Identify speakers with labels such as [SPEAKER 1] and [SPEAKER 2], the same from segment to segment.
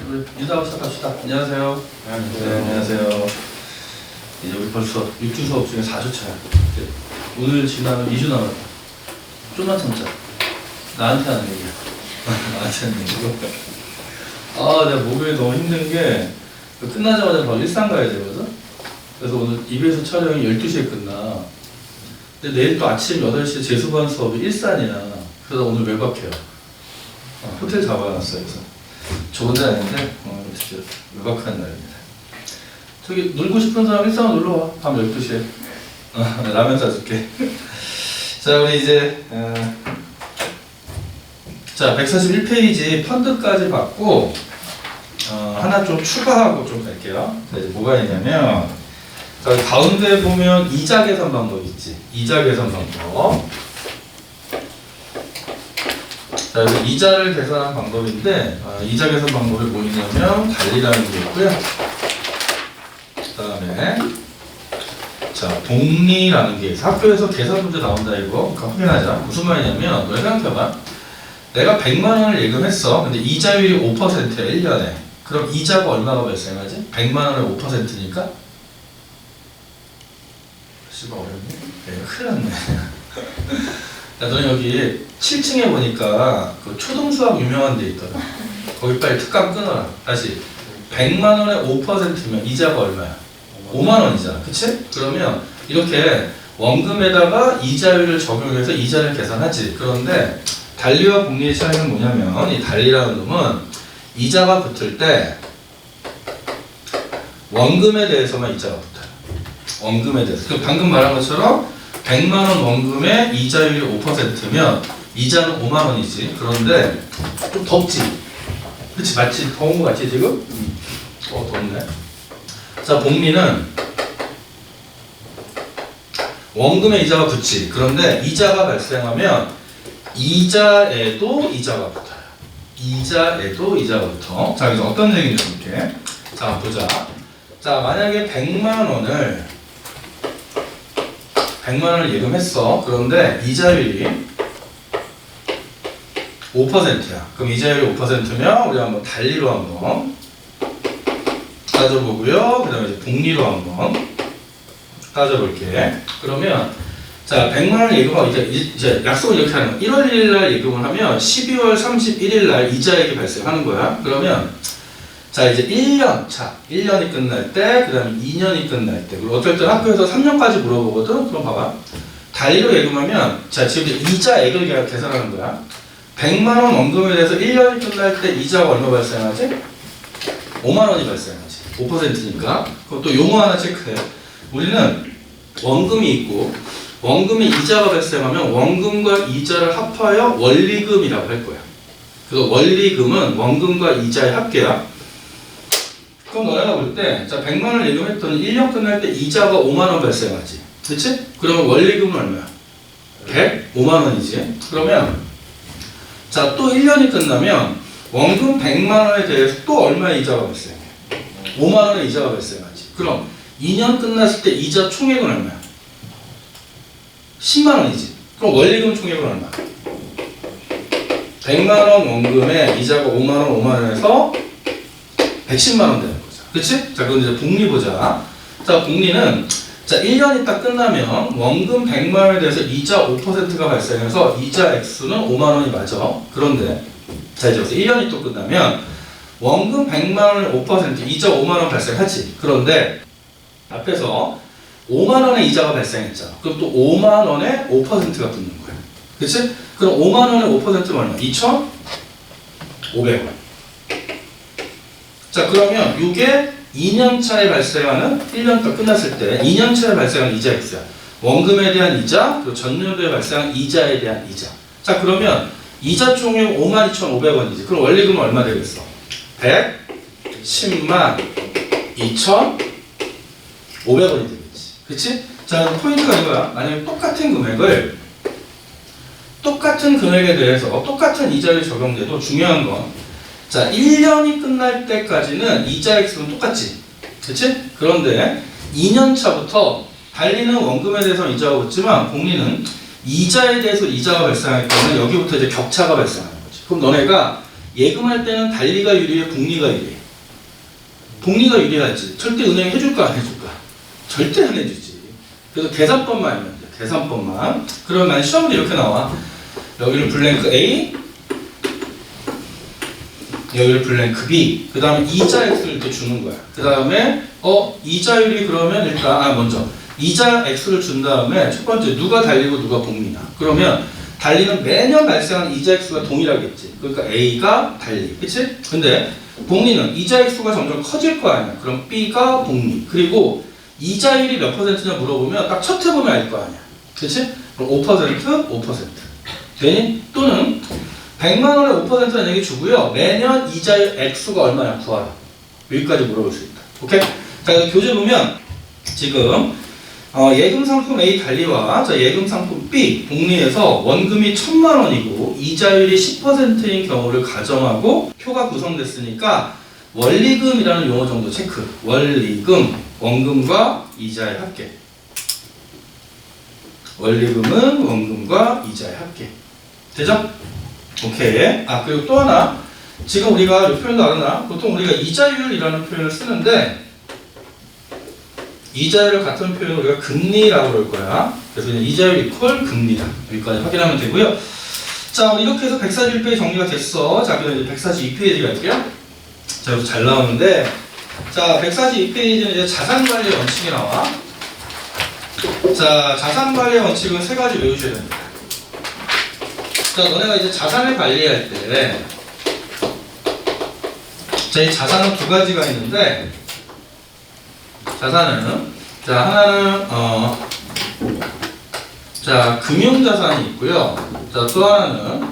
[SPEAKER 1] 우리 인사하고 시작합시다. 안녕하세요. 네, 안녕하세요. 이제 우리 벌써 6주 수업 중에 4주 차야. 오늘 지나면 2주 남았다. 좀만 참자. 나한테 하는 얘기야. 나한테 하는 얘기고. 내가 목요일 너무 힘든 게 끝나자마자 바로 일산 가야 되거든. 그래서 오늘 EBS 촬영이 12시에 끝나. 근데 내일 또 아침 8시에 재수반 수업이 일산이야. 그래서 오늘 외박해요. 호텔 잡아놨어요. 그래서 좋은 데 아닌데 진짜 외박하는 날입니다. 저기 놀고 싶은 사람 일산으로 놀러와. 밤 12시에 라면 사줄게. 자, 우리 이제 자 141페이지 펀드까지 받고 하나 좀 추가하고 좀 갈게요. 자, 이제 뭐가 있냐면 자, 가운데 보면 이자 계산 방법 있지. 이자 계산 방법. 자, 여기 이자를 계산하는 방법인데 이자 계산 방법이 뭐냐면 달리라는 게 있고요. 그 다음에 자, 복리라는 게 있어. 학교에서 계산 문제 나온다 이거. 그러니까 확인하자. 무슨 말이냐면 너희 생각해봐. 내가 100만 원을 예금했어. 근데 이자율이 5%야 1년에. 그럼 이자가 얼마가 발생하지? 100만 원의 5%니까? 씨발 어렵네. 네, 큰일 났네. 야, 너는 여기 7층에 보니까 그 초등수학 유명한 데 있더라. 거기 빨리 특강 끊어라. 다시 100만 원의 5%면 이자가 얼마야? 5만 원이잖아. 그치? 그러면 이렇게 원금에다가 이자율을 적용해서 이자를 계산하지. 그런데 달리와 복리의 차이는 뭐냐면 이 달리라는 놈은 이자가 붙을 때 원금에 대해서만 이자가 붙어요. 원금에 대해서. 그럼 방금 말한 것처럼 100만 원 원금에 이자율이 5%면 이자는 5만 원이지. 그런데 좀 덥지. 그치? 맞지? 더운 거 같지 지금? 덥네. 자, 복리는 원금에 이자가 붙지. 그런데 이자가 발생하면 이자에도 이자가 붙어요. 이자에도 이자가 붙어. 자, 그래서 어떤 얘기인지 볼게. 자, 보자. 자, 만약에 100만 원을 예금했어. 그런데 이자율이 5%야. 그럼 이자율이 5%면 우리 한번 달리로 한번 따져보고요. 그 다음에 이제 복리로 한번 따져볼게. 그러면 자, 100만 원 예금하고 이제 약속을 이렇게 하는 거야. 1월 1일 날 예금을 하면 12월 31일 날 이자액이 발생하는 거야. 그러면 자, 이제 1년 차, 1년이 끝날 때, 그 다음에 2년이 끝날 때, 그리고 어떨 때 학교에서 3년까지 물어보거든? 그럼 봐봐. 달리로 예금하면, 자, 지금 이자액을 계산하는 거야. 100만원 원금에 대해서 1년이 끝날 때 이자가 얼마 발생하지? 5만원이 발생하지. 5%니까. 그것도 용어 하나 체크해. 우리는 원금이 있고, 원금에 이자가 발생하면 원금과 이자를 합하여 원리금이라고 할 거야. 그래서 원리금은 원금과 이자의 합계야. 그럼 너네가 볼 때, 자, 100만 원 예금했더니 1년 끝날 때 이자가 5만 원 발생하지. 그치? 그러면 원리금은 얼마야? 105만 원이지. 그러면, 자, 또 1년이 끝나면 원금 100만 원에 대해서 또 얼마의 이자가 발생해? 5만 원의 이자가 발생하지. 그럼 2년 끝났을 때 이자 총액은 얼마야? 10만 원이지. 그럼 원리금 총액은 얼마야? 100만 원 원금에 이자가 5만 원, 5만 원에서 110만 원 되는 거죠. 그치? 자, 그럼 이제 복리 보자. 자, 복리는 자, 1년이 딱 끝나면 원금 100만 원에 대해서 이자 5%가 발생해서 이자 액수는 5만 원이 맞아. 그런데 자, 이제 1년이 또 끝나면 원금 100만 원에 5% 이자 5만 원 발생하지. 그런데 앞에서 5만 원의 이자가 발생했잖아. 그럼 또 5만 원에 5%가 붙는 거야. 그치? 그럼 5만 원의 5%는 얼마? 2,500원. 자, 그러면 이게 2년 차에 발생하는 1년 딱 끝났을 때 2년 차에 발생하는 이자 액수야. 원금에 대한 이자, 그리고 전년도에 발생한 이자에 대한 이자. 자, 그러면 이자 총액 52,500원이지. 그럼 원리금은 얼마 되겠어? 110만 2,500원이 되겠지. 그치? 자, 포인트가 이거야. 만약에 똑같은 금액에 대해서 똑같은 이자율이 적용돼도 중요한 건 자, 1년이 끝날 때까지는 이자 액수는 똑같지. 그치? 그런데 2년 차부터 달리는 원금에 대해서 이자가 붙지만 복리는 이자에 대해서 이자가 발생하기 때문에 여기부터 이제 격차가 발생하는 거지. 그럼 너네가 예금할 때는 달리가 유리해, 복리가 유리해? 복리가 유리하지. 절대 은행이 해줄까 안 해줄까? 절대 안 해주지. 그래서 계산법만 알면 돼. 계산법만. 그러면 시험도 이렇게 나와. 여기를 블랭크 A, 여기를 블랭크 B, 그 다음에 이자 X를 이렇게 주는 거야. 그 다음에 이자율이 그러면 일단 먼저 이자 X를 준 다음에 첫 번째 누가 달리고 누가 복리냐. 그러면 달리는 매년 발생하는 이자 X가 동일하겠지. 그러니까 A가 달리, 그치? 근데 복리는 이자 X가 점점 커질 거 아니야. 그럼 B가 복리. 그리고 이자율이 몇 %냐 물어보면 딱 첫 해보면 알 거 아니야. 그치? 그럼 5%? 되니? 또는 100만 원에 5%는 얘기 주고요. 매년 이자율 액수가 얼마냐 구하라. 여기까지 물어볼 수 있다. 오케이? 자, 교재 보면 지금 예금 상품 A 달리와 예금 상품 B 복리에서 원금이 1000만 원이고 이자율이 10%인 경우를 가정하고 표가 구성됐으니까 원리금이라는 용어 정도 체크. 원리금, 원금과 이자의 합계. 원리금은 원금과 이자의 합계. 되죠? 오케이. 그리고 또 하나. 지금 우리가 이 표현도 알았나? 보통 우리가 이자율이라는 표현을 쓰는데 이자율 같은 표현을 우리가 금리라고 그럴 거야. 그래서 그냥 이자율 이퀄 금리다. 여기까지 확인하면 되고요. 자, 이렇게 해서 141페이지 정리가 됐어. 자, 그럼 이제 142페이지 갈게요. 자, 여기서 잘 나오는데, 자, 142페이지는 이제 자산관리 원칙이 나와. 자, 자산관리 원칙은 세 가지 외우셔야 됩니다. 자, 너네가 이제 자산을 관리할 때, 자, 이 자산은 두 가지가 있는데, 자산은, 자, 하나는, 자, 금융자산이 있고요. 자, 또 하나는,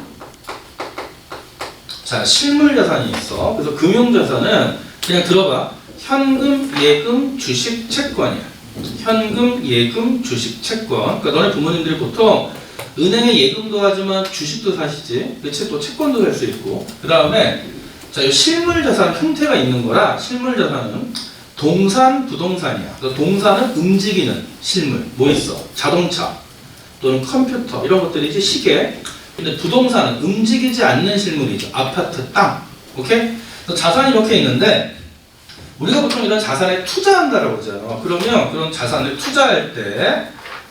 [SPEAKER 1] 자, 실물자산이 있어. 그래서 금융자산은 그냥 들어봐. 현금, 예금, 주식, 채권이야. 현금, 예금, 주식, 채권. 그러니까 너네 부모님들이 보통 은행에 예금도 하지만 주식도 사시지. 그치? 또 채권도 살 수 있고. 그 다음에, 자, 이 실물자산 형태가 있는 거라, 실물자산은 동산, 부동산이야. 그러니까 동산은 움직이는 실물. 뭐 있어? 자동차 또는 컴퓨터 이런 것들이지, 시계. 근데 부동산은 움직이지 않는 실물이죠. 아파트, 땅. 오케이? 그래서 자산이 이렇게 있는데 우리가 보통 이런 자산에 투자한다라고 그러잖아요. 그러면 그런 자산을 투자할 때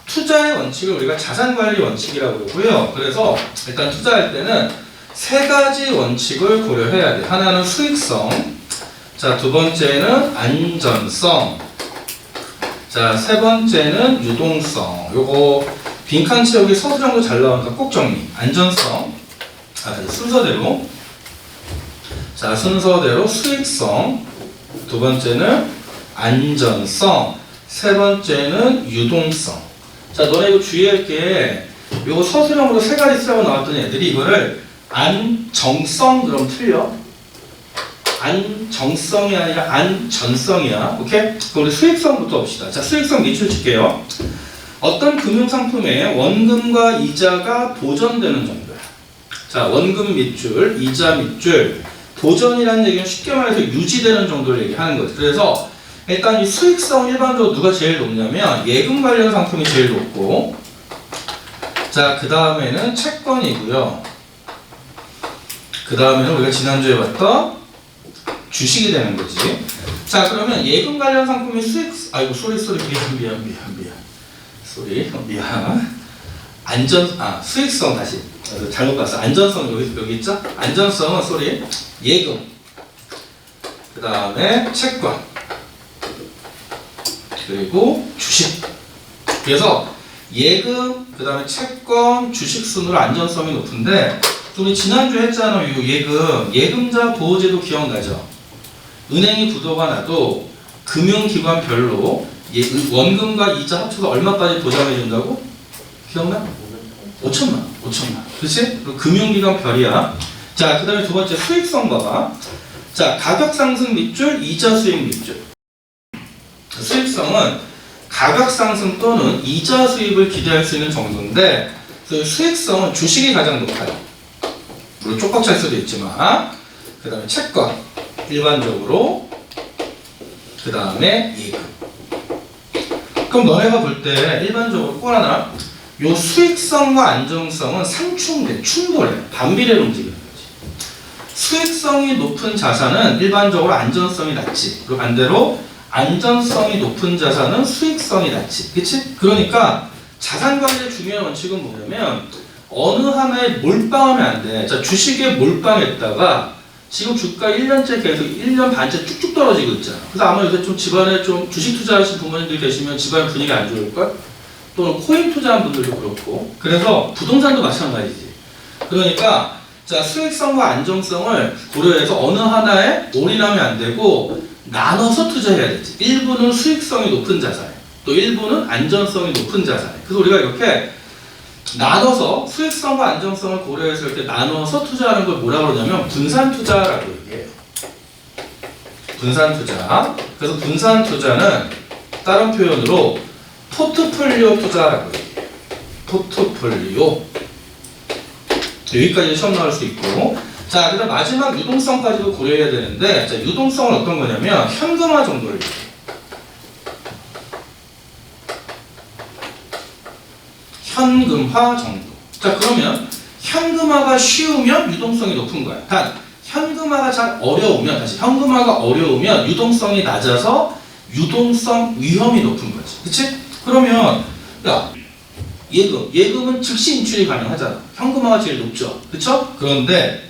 [SPEAKER 1] 투자의 원칙을 우리가 자산관리 원칙이라고 그러고요. 그래서 일단 투자할 때는 세 가지 원칙을 고려해야 돼. 하나는 수익성, 자, 두 번째는 안전성, 자, 세 번째는 유동성. 요거 빈칸 채우기 서술형도 잘 나오니까 꼭 정리. 안전성, 순서대로, 자, 순서대로 수익성, 두 번째는 안전성, 세 번째는 유동성. 자, 너네 이거 주의할 게, 요거 서술형으로 세 가지 쓰라고 나왔던 애들이 이거를 안정성 그럼 틀려. 안정성이 아니라 안전성이야. 오케이? 그럼 우리 수익성부터 봅시다. 자, 수익성 밑줄 칠게요. 어떤 금융상품에 원금과 이자가 보전되는 정도야. 자, 원금 밑줄, 이자 밑줄. 보전이라는 얘기는 쉽게 말해서 유지되는 정도를 얘기하는 거지. 그래서 일단 이 수익성 일반적으로 누가 제일 높냐면 예금 관련 상품이 제일 높고, 자, 그 다음에는 채권이고요. 그 다음에는 우리가 지난주에 봤던 주식이 되는 거지. 자, 그러면 예금 관련 상품이 소리 미안. 수익성 다시. 잘못 봤어. 안전성 여기 있죠? 안전성은 예금. 그 다음에 채권. 그리고 주식. 그래서 예금, 그 다음에 채권, 주식 순으로 안전성이 높은데, 우리 지난주에 했잖아요. 예금자 보호제도 기억나죠? 은행이 부도가 나도 금융기관별로 원금과 이자 합쳐서 얼마까지 보장해 준다고? 기억나? 5천만. 그렇지? 금융기관 별이야. 자, 그 다음에 두 번째 수익성 봐봐. 자, 가격 상승 밑줄, 이자 수익 밑줄. 수익성은 가격 상승 또는 이자 수익을 기대할 수 있는 정도인데, 그 수익성은 주식이 가장 높아요. 물론 쪽박 찰 수도 있지만, 그 다음에 채권, 일반적으로, 그 다음에 예금. 그럼 너네가 볼 때 일반적으로 꼴 하나, 요 수익성과 안정성은 상충돼, 충돌해, 반비례로 움직이는 거지. 수익성이 높은 자산은 일반적으로 안전성이 낮지. 그리고 반대로 안전성이 높은 자산은 수익성이 낮지. 그치? 그러니까 자산 관리의 중요한 원칙은 뭐냐면 어느 하나에 몰빵하면 안 돼. 자, 주식에 몰빵했다가 지금 주가 1년째 계속 1년 반째 쭉쭉 떨어지고 있잖아. 그래서 아마 요새 좀 집안에 좀 주식 투자하신 부모님들 계시면 집안 분위기 안 좋을걸? 또는 코인 투자한 분들도 그렇고. 그래서 부동산도 마찬가지지. 그러니까 자, 수익성과 안정성을 고려해서 어느 하나에 올인하면 안 되고 나눠서 투자해야 되지. 일부는 수익성이 높은 자산에, 또 일부는 안전성이 높은 자산에. 그래서 우리가 이렇게 나눠서 수익성과 안정성을 고려해서 이렇게 나눠서 투자하는 걸 뭐라 그러냐면 분산 투자라고 얘기해요. 분산 투자. 그래서 분산 투자는 다른 표현으로 포트폴리오 투자라고 얘기해요. 포트폴리오. 여기까지 시험 나올 수 있고. 자, 그다음 마지막 유동성까지도 고려해야 되는데, 자, 유동성은 어떤 거냐면 현금화 정도를 얘기해요. 현금화 정도. 자, 그러면 현금화가 쉬우면 유동성이 높은 거야. 단 현금화가 잘 어려우면, 다시 현금화가 어려우면 유동성이 낮아서 유동성 위험이 높은 거지. 그치? 그러면 야, 예금은 즉시 인출이 가능하잖아. 현금화가 제일 높죠. 그쵸? 그런데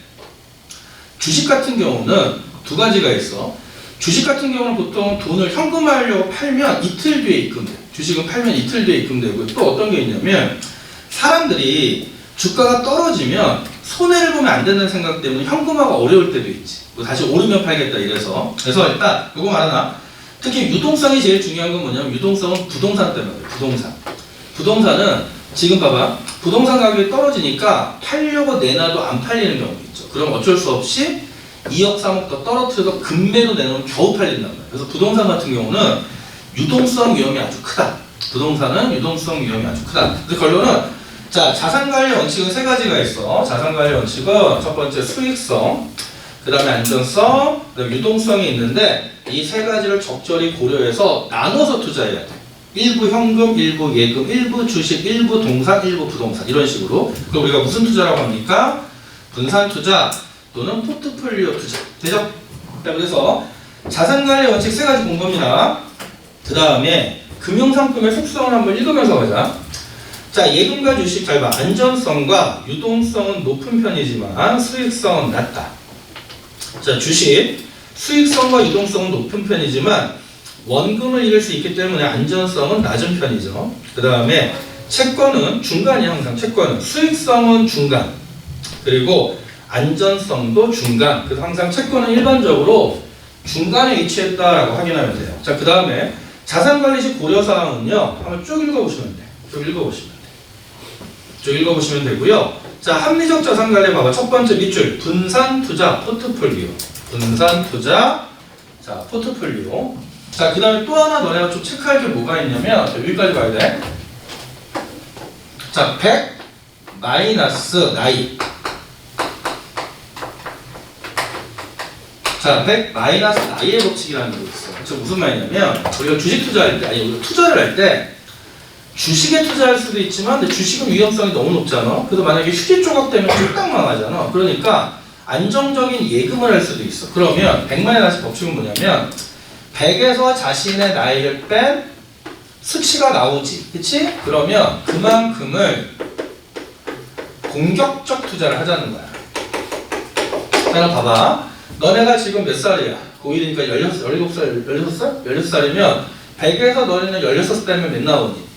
[SPEAKER 1] 주식 같은 경우는 두 가지가 있어. 주식 같은 경우는 보통 돈을 현금화하려고 팔면 이틀 뒤에 입금돼. 주식은 팔면 이틀 뒤에 입금되고, 또 어떤 게 있냐면 사람들이 주가가 떨어지면 손해를 보면 안 된다는 생각 때문에 현금화가 어려울 때도 있지. 뭐 다시 오르면 팔겠다 이래서. 그래서 일단 요거 말하나, 특히 유동성이 제일 중요한 건 뭐냐면 유동성은 부동산 때문에 그래요. 부동산은 지금 봐봐, 부동산 가격이 떨어지니까 팔려고 내놔도 안 팔리는 경우도 있죠. 그럼 어쩔 수 없이 2억 3억 더 떨어뜨려서 급매로 내놓으면 겨우 팔린단 말이에요. 그래서 부동산 같은 경우는 유동성 위험이 아주 크다. 부동산은 유동성 위험이 아주 크다. 그래서 결론은, 자, 자산관리 원칙은 세 가지가 있어. 자산관리 원칙은 첫 번째 수익성, 그 다음에 안전성, 그 다음에 유동성이 있는데 이 세 가지를 적절히 고려해서 나눠서 투자해야 돼. 일부 현금, 일부 예금, 일부 주식, 일부 동산, 일부 부동산, 이런 식으로. 그럼 우리가 무슨 투자라고 합니까? 분산 투자 또는 포트폴리오 투자. 되죠? 자, 그래서 자산관리 원칙 세 가지 본 겁니다. 그 다음에 금융상품의 속성을 한번 읽으면서 가자. 자, 예금과 주식 잘 봐. 안전성과 유동성은 높은 편이지만 수익성은 낮다. 자, 주식 수익성과 유동성은 높은 편이지만 원금을 잃을 수 있기 때문에 안전성은 낮은 편이죠. 그 다음에 채권은 중간이야. 항상 채권은 수익성은 중간, 그리고 안전성도 중간. 그래서 항상 채권은 일반적으로 중간에 위치했다라고 확인하면 돼요. 자, 그 다음에 자산관리 시 고려사항은요, 한번 쭉 읽어보시면 돼. 쭉 읽어보시면 되고요. 자, 합리적 자산관리 봐봐. 첫 번째 밑줄 분산 투자 포트폴리오. 분산 투자, 자, 포트폴리오. 자, 그 다음에 또 하나 너네가 좀 체크할 게 뭐가 있냐면, 자, 여기까지 봐야 돼. 자, 100 마이너스 나이. 자, 100 마이너스 나이의 법칙이라는 게 있어. 저 무슨 말이냐면, 우리가 주식 투자할 때, 우리가 투자를 할 때 주식에 투자할 수도 있지만, 근데 주식은 위험성이 너무 높잖아. 그래서 만약에 휴지 조각 때문에 쫄딱 망하잖아. 그러니까 안정적인 예금을 할 수도 있어. 그러면 100 마이너스 법칙은 뭐냐면 100에서 자신의 나이를 뺀 수치가 나오지. 그치? 그러면 그만큼을 공격적 투자를 하자는 거야. 자, 봐봐. 너네가 지금 몇 살이야? 고1이니까 16살? 16살이면 100에서 너네는 16살이면 몇 나오니?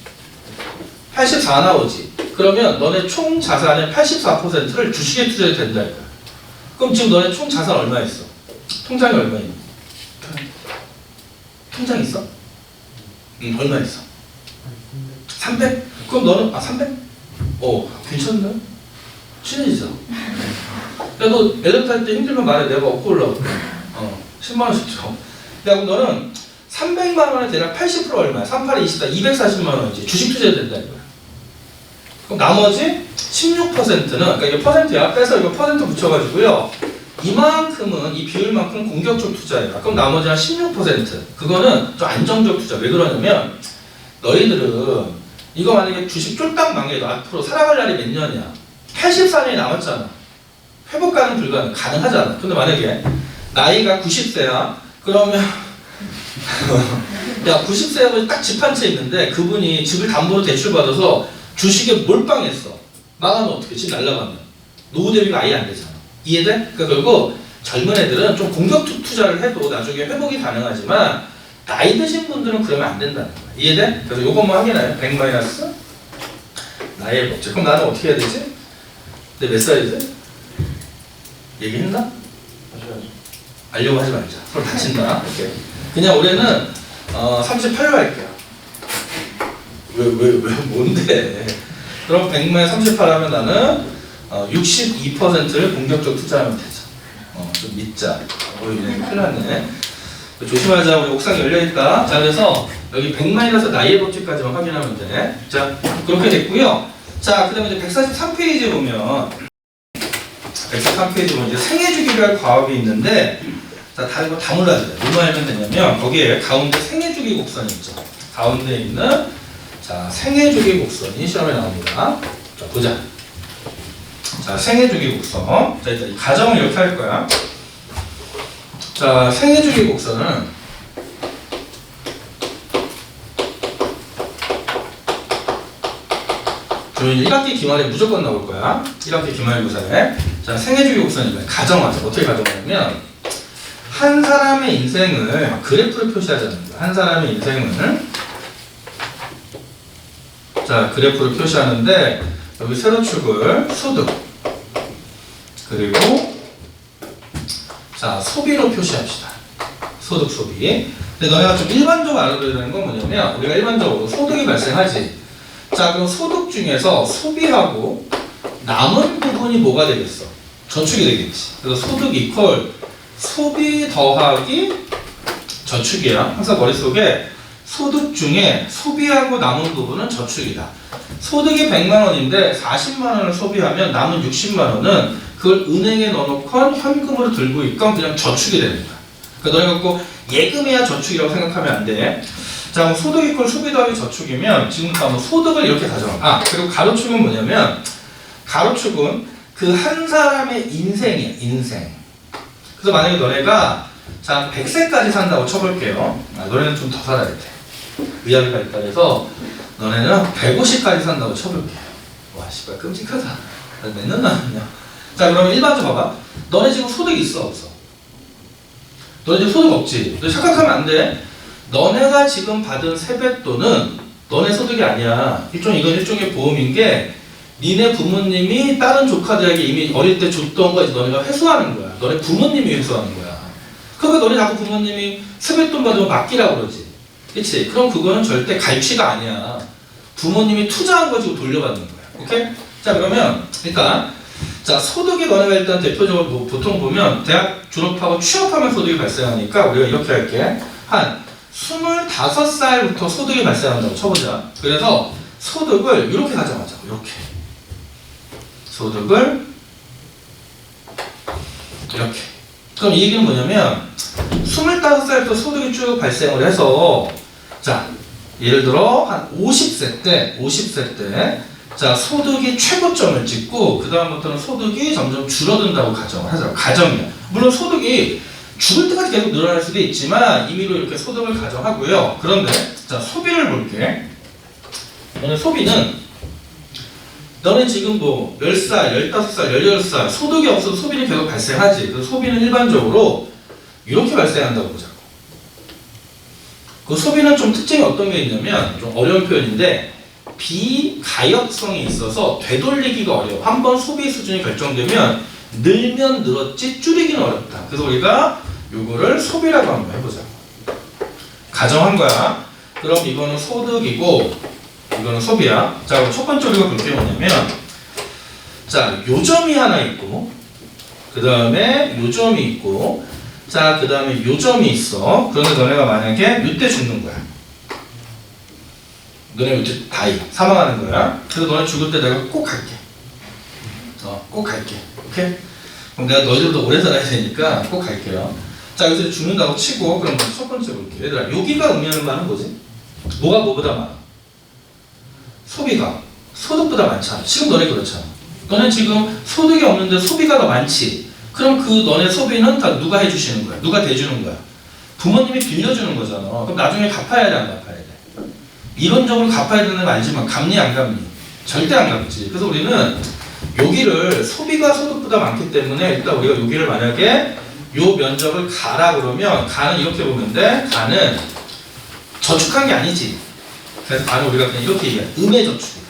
[SPEAKER 1] 84 나오지. 그러면 너네 총 자산의 84%를 주식에 투자해도 된다 이거야. 그럼 지금 너네 총 자산 얼마 있어? 통장에 얼마 있니? 통장 있어? 얼마 있어? 300? 그럼 너는 300? 괜찮네. 친해지자. 야, 너 엘리베이터 탈 때 힘들면 말해. 내가 업고 올라올게. 10만 원씩 줘. 야, 그럼 너는 300만 원에 대략 80% 얼마야? 38에 24, 240만 원이지. 주식 투자해도 된다 이거야. 그럼 나머지 16%는, 그러니까 이거 퍼센트야. 빼서 이거 퍼센트 붙여가지고요. 이만큼은, 이 비율만큼 공격적 투자예요. 그럼 나머지 한 16%. 그거는 좀 안정적 투자. 왜 그러냐면, 너희들은 이거 만약에 주식 쫄딱 망해도 앞으로 살아갈 날이 몇 년이야? 84년이 남았잖아. 회복가는 가능하잖아. 근데 만약에 나이가 90세야 그러면 야 90세하고 딱 집 한 채 있는데 그분이 집을 담보로 대출받아서 주식에 몰빵했어. 망하면 어떻게? 집 날라가면 노후 대비가 아예 안 되잖아. 이해돼? 그러니까 결국 젊은 애들은 좀 공격 투자를 해도 나중에 회복이 가능하지만 나이 드신 분들은 그러면 안 된다는 거야. 이해돼? 그래서 요것만 확인해요. 100 마이너스 나이의 법칙. 그럼 나는 어떻게 해야 되지? 내 몇 살이지? 얘기했나? 알려고 하지 말자. 서로 다친다. 이렇게. 그냥 올해는 38로 할게요. 왜 뭔데? 그럼 100만에 38 하면 나는 62%를 공격적 투자하면 되죠. 좀 믿자. 얘네 큰일 났네. 조심하자. 우리 옥상 열려있다. 자, 그래서 여기 100마이너스 나이의 법칙까지만 확인하면 돼. 자, 그렇게 됐고요. 자, 그 다음에 이제 143페이지에 보면 143페이지 보면 이제 생애주기별 과업이 있는데 자, 다른 거 다 몰라줘요. 뭐만 알면 되냐면 거기에 가운데 생애주기 곡선이 있죠. 가운데 있는 자, 생애주기 곡선이 시험에 나옵니다. 자, 보자. 자, 생애주기 곡선. 자, 일단 이 가정을 이렇게 할 거야. 자, 생애주기 곡선은 그러면 1학기 기말에 무조건 나올 거야. 1학기 기말고사에. 자, 생애주기 곡선이면 가정하자. 어떻게 가정하냐면 한 사람의 인생을 그래프로 표시하자는 거야. 한 사람의 인생을 자, 그래프로 표시하는데 여기 세로축을 소득 그리고 자, 소비로 표시합시다. 소득, 소비. 근데 너네가 좀 일반적으로 알아둬야 되는 건 뭐냐면 우리가 일반적으로 소득이 발생하지. 자, 그럼 소득 중에서 소비하고 남은 부분이 뭐가 되겠어? 저축이 되겠지. 그래서 소득 이퀄 소비 더하기 저축이야. 항상 머릿속에 소득 중에 소비하고 남은 부분은 저축이다. 소득이 100만 원인데 40만 원을 소비하면 남은 60만 원은 그걸 은행에 넣어놓건 현금으로 들고 있건 그냥 저축이 되는 거야. 그러니까 너희가 꼭 예금해야 저축이라고 생각하면 안 돼. 자, 그럼 소득 이퀄 소비 더하기 저축이면 지금부터 한번 소득을 이렇게 가져가. 그리고 가로축은 뭐냐면 가로축은 그 한 사람의 인생이야. 인생. 그래서 만약에 너네가 자 100세까지 산다고 쳐볼게요. 너네는 좀 더 살아야 돼. 의학이 발달해서 너네는 150까지 산다고 쳐볼게요. 와 씨발 끔찍하다. 몇년 남았냐. 자, 그러면 일반적으로 봐봐. 너네 지금 소득 있어 없어? 너네 지금 소득 없지? 너 착각하면 안 돼. 너네가 지금 받은 세뱃돈은 너네 소득이 아니야. 이건 일종의 보험인 게 니네 부모님이 다른 조카들에게 이미 어릴 때 줬던 거 이제 너네가 회수하는 거야. 너네 부모님이 회수하는 거야. 그러니까 너네 자꾸 부모님이 세뱃돈 받으면 맡기라고 그러지. 그치? 그럼 그거는 절대 갈취가 아니야. 부모님이 투자한 거 지고 돌려받는 거야. 오케이? 자, 그러면 일단 자, 소득이 너네가 일단 대표적으로 보통 보면 대학 졸업하고 취업하면 소득이 발생하니까 우리가 이렇게 할게. 한 25살부터 소득이 발생한다고 쳐보자. 그래서 소득을 이렇게 가져가자고. 이렇게. 소득을 이렇게. 그럼 이 얘기는 뭐냐면 25살부터 소득이 쭉 발생을 해서 자, 예를 들어 한 50세 때 자, 소득이 최고점을 찍고 그 다음부터는 소득이 점점 줄어든다고 가정을 하자고. 가정이야. 물론 소득이 죽을 때까지 계속 늘어날 수도 있지만 임의로 이렇게 소득을 가정하고요. 그런데 자, 소비를 볼게. 너네 소비는 너네 지금 뭐 10살, 15살, 18살 소득이 없어도 소비는 계속 발생하지. 그 소비는 일반적으로 이렇게 발생한다고 보자고. 그 소비는 좀 특징이 어떤 게 있냐면 좀 어려운 표현인데 비가역성이 있어서 되돌리기가 어려워. 한번 소비 수준이 결정되면 늘면 늘었지 줄이기는 어렵다. 그래서 우리가 요거를 소비라고 한번 해보자. 가정한 거야. 그럼 이거는 소득이고 이거는 소비야. 자, 그럼 첫 번째 우리가 볼 게 뭐냐면 자, 요점이 하나 있고 그 다음에 요점이 있고 자, 그 다음에 요점이 있어. 그런데 너네가 만약에 이때 죽는 거야. 너네 이제 다이 사망하는 거야. 그래서 너네 죽을 때 내가 꼭 갈게. 꼭 갈게. 오케이? 그럼 내가 너희들보다 오래 살아야 되니까 꼭 갈게요. 자, 여기서 죽는다고 치고 그럼 첫 번째 볼게. 얘들아, 여기가 의미하는 말은 뭐지? 뭐가 뭐보다 많아? 소비가 소득보다 많잖아. 지금 너네 그렇잖아. 너네 지금 소득이 없는데 소비가 더 많지. 그럼 그 너네 소비는 다 누가 해주시는 거야? 누가 대주는 거야? 부모님이 빌려주는 거잖아. 그럼 나중에 갚아야 돼, 안 갚아야 돼? 이론적으로 갚아야 되는 건 알지만 갚니 안 갚니? 절대 안 갚지. 그래서 우리는 여기를 소비가 소득보다 많기 때문에 일단 우리가 여기를 만약에 요 면적을 가라 그러면 가는 이렇게 보면 돼. 가는 저축한 게 아니지. 그래서 가는 우리가 그냥 이렇게 얘기해. 음의 저축이다.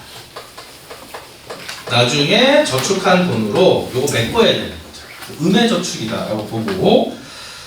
[SPEAKER 1] 나중에 저축한 돈으로 요거 메꿔야 되는 거죠. 음의 저축이다라고 보고.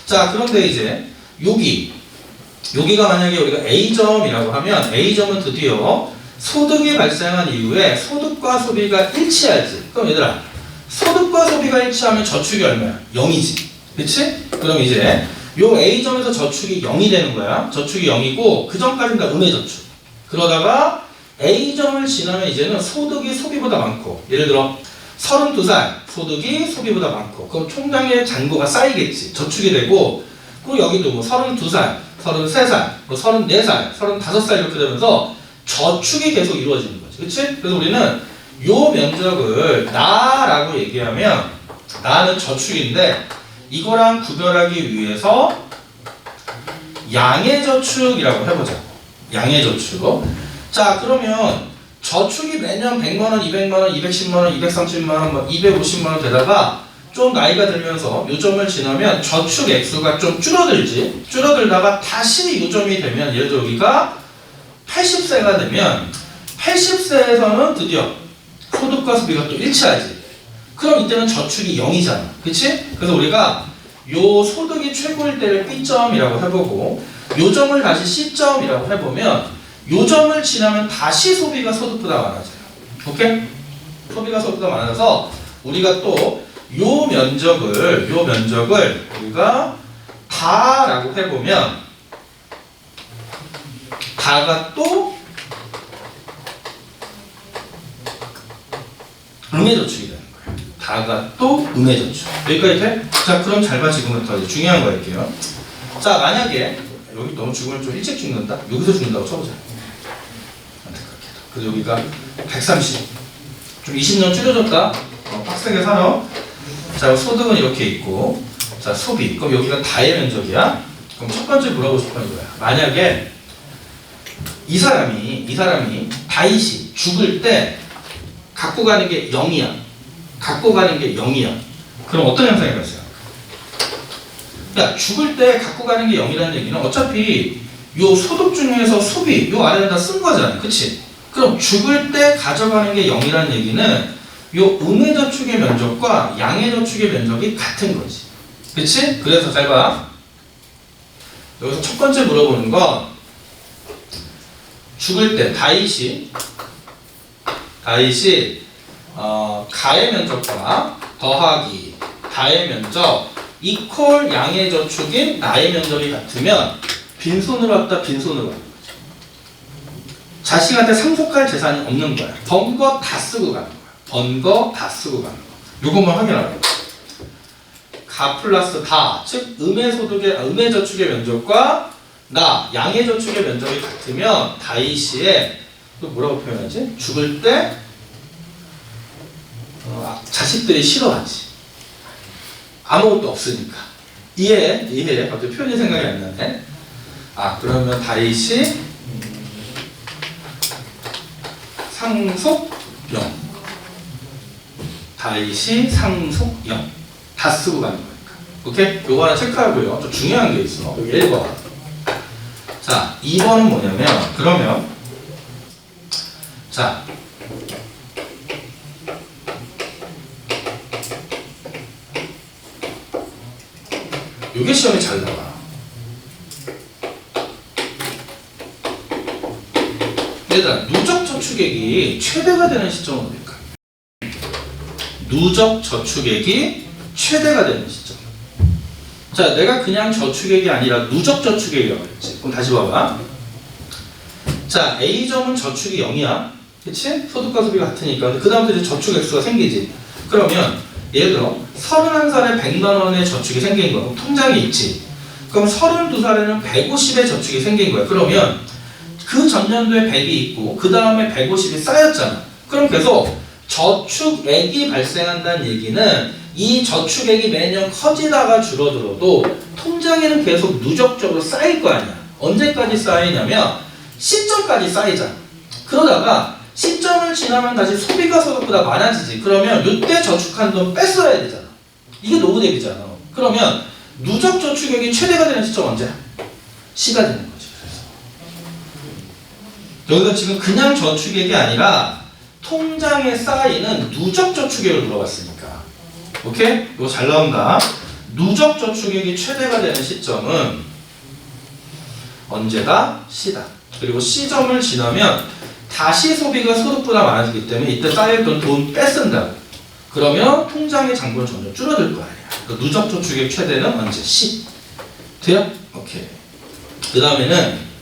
[SPEAKER 1] 자, 그런데 이제 여기가 만약에 우리가 A점이라고 하면 A점은 드디어 소득이 발생한 이후에 소득과 소비가 일치하지. 그럼 얘들아, 소득과 소비가 일치하면 저축이 얼마야? 0이지. 그치? 그럼 이제 요 A점에서 저축이 0이 되는 거야. 저축이 0이고 그 전까지는 다 음의 저축. 그러다가 A점을 지나면 이제는 소득이 소비보다 많고, 예를 들어 32살 소득이 소비보다 많고, 그럼 총량의 잔고가 쌓이겠지. 저축이 되고, 그리고 여기도 뭐 32살, 33살, 뭐 34살, 35살 이렇게 되면서 저축이 계속 이루어지는 거지. 그치? 그래서 우리는 요 면적을 나라고 얘기하면 나는 저축인데 이거랑 구별하기 위해서 양의 저축이라고 해보자. 양의 저축. 자, 그러면 저축이 매년 100만원, 200만원, 210만원, 230만원, 뭐 250만원 되다가 좀 나이가 들면서 요점을 지나면 저축 액수가 좀 줄어들지. 줄어들다가 다시 요점이 되면, 예를 들어 여기가 80세가 되면 80세에서는 드디어 소득과 소비가 또 일치하지. 그럼 이때는 저축이 0이잖아. 그치? 그래서 우리가 요 소득이 최고일 때를 B점이라고 해보고 요점을 다시 C점이라고 해보면 요점을 지나면 다시 소비가 소득보다 많아져요. 오케이? 소비가 소득보다 많아서 우리가 또 요 면적을 우리가 다라고 해보면 다가 또 음의 저축이 되는 거예요. 다가 또 음의 저축. 여기까지 돼? 자, 그럼 잘 봐. 지금부터 이제 중요한 거 할게요. 자, 만약에 여기 너무 죽으면 좀 일찍 죽는다? 여기서 죽는다고 쳐보자. 안타깝게도. 그래서 여기가 130. 좀 20년 줄여줬다? 빡세게 살아. 자, 소득은 이렇게 있고, 자, 소비. 그럼 여기가 다의 면적이야? 그럼 첫 번째 물어보고 싶은 거야. 만약에 이 사람이 다윗이 죽을 때 갖고 가는 게 0이야. 갖고 가는 게 0이야. 그럼 어떤 현상이 발생할까? 야, 죽을 때 갖고 가는 게 0이라는 얘기는 어차피 요 소득 중에서 소비, 요 아래에다 쓴 거잖아. 그치? 그럼 죽을 때 가져가는 게 0이라는 얘기는 요 음의 저축의 면적과 양의 저축의 면적이 같은 거지. 그치? 그래서 잘 봐. 여기서 첫 번째 물어보는 건 죽을 때 다윗이 가의 면적과 더하기 다의 면적 이퀄 양의 저축인 나의 면적이 같으면 빈손으로 왔다 빈손으로 가는 거죠. 자식한테 상속할 재산이 없는 거야. 번 거 다 쓰고 가는 거야. 번 거 다 쓰고 가는 거. 요것만 확인하라고. 가 플러스 다, 즉 음의 저축의 면적과 나 양의 저축의 면적이 같으면 다윗의 또 뭐라고 표현하지? 죽을 때 자식들이 싫어하지. 아무것도 없으니까. 이해. 갑자기 표현이 생각이 안 나네. 그러면 다윗이 상속영. 다윗이 상속영. 다 쓰고 가는 거니까. 오케이? 요거 하나 체크하고요. 좀 중요한 게 있어. 여기 1번. 자, 2번은 뭐냐면, 그러면, 자, 요게 시험에 잘 나와. 얘들아, 누적 저축액이 최대가 되는 시점은 어딜까? 누적 저축액이 최대가 되는 시점. 자, 내가 그냥 저축액이 아니라 누적 저축액이라고 했지. 그럼 다시 봐봐. 자, A점은 저축이 0이야. 그치? 소득과 소비가 같으니까. 근데 그 다음부터 이제 저축 액수가 생기지. 그러면 예를 들어 31살에 100만 원의 저축이 생긴 거야. 그럼 통장이 있지. 그럼 32살에는 150의 저축이 생긴 거야. 그러면 그 전년도에 100이 있고 그 다음에 150이 쌓였잖아. 그럼 계속 저축액이 발생한다는 얘기는 이 저축액이 매년 커지다가 줄어들어도 통장에는 계속 누적적으로 쌓일 거 아니야. 언제까지 쌓이냐면 시점까지 쌓이잖아. 그러다가 시점을 지나면 다시 소비가 소득보다 많아지지. 그러면 이때 저축한 돈 뺐어야 되잖아. 이게 노후 대비잖아. 그러면 누적 저축액이 최대가 되는 시점 언제야? 시가 되는 거지. 그래서 여기서 지금 그냥 저축액이 아니라 통장에 쌓이는 누적 저축액을 물어봤으니까. 오케이? 이거 잘 나온다. 누적 저축액이 최대가 되는 시점은 언제다? 시다. 그리고 시점을 지나면 다시 소비가 소득보다 많아지기 때문에 이때 쌓였던 돈 뺏은다고. 그러면 통장의 잔고는 점점 줄어들 거 아니야. 그러니까 누적 저축액 최대는 언제? 시. 돼요? 오케이. 그 다음에는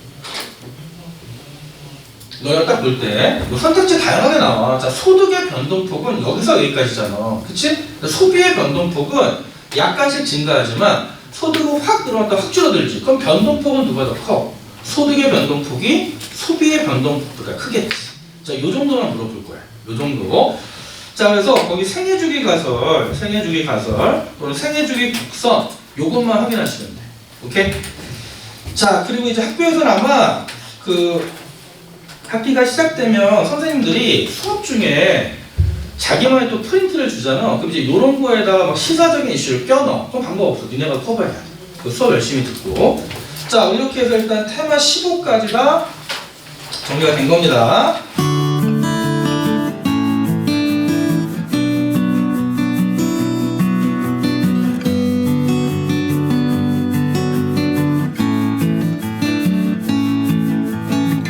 [SPEAKER 1] 너희가 딱 볼 때 선택지 다양하게 나와. 자, 소득의 변동폭은 여기서 여기까지잖아. 그치? 소비의 변동폭은 약간씩 증가하지만 소득은 확 늘어났다 확 줄어들지. 그럼 변동폭은 누가 더 커? 소득의 변동폭이 소비의 변동폭보다 크겠지. 자, 요 정도만 물어볼 거야. 요 정도. 자, 그래서 거기 생애주기 가설 또는 생애주기 곡선 요것만 확인하시면 돼. 오케이? 자, 그리고 이제 학교에서는 아마 학기가 시작되면 선생님들이 수업 중에 자기만의 또 프린트를 주잖아. 그럼 이제 이런 거에다가 막 시사적인 이슈를 껴넣어. 그럼 방법 없어. 니네가 커버해야 돼. 그 수업 열심히 듣고. 자, 이렇게 해서 일단 테마 15까지가 정리가 된 겁니다.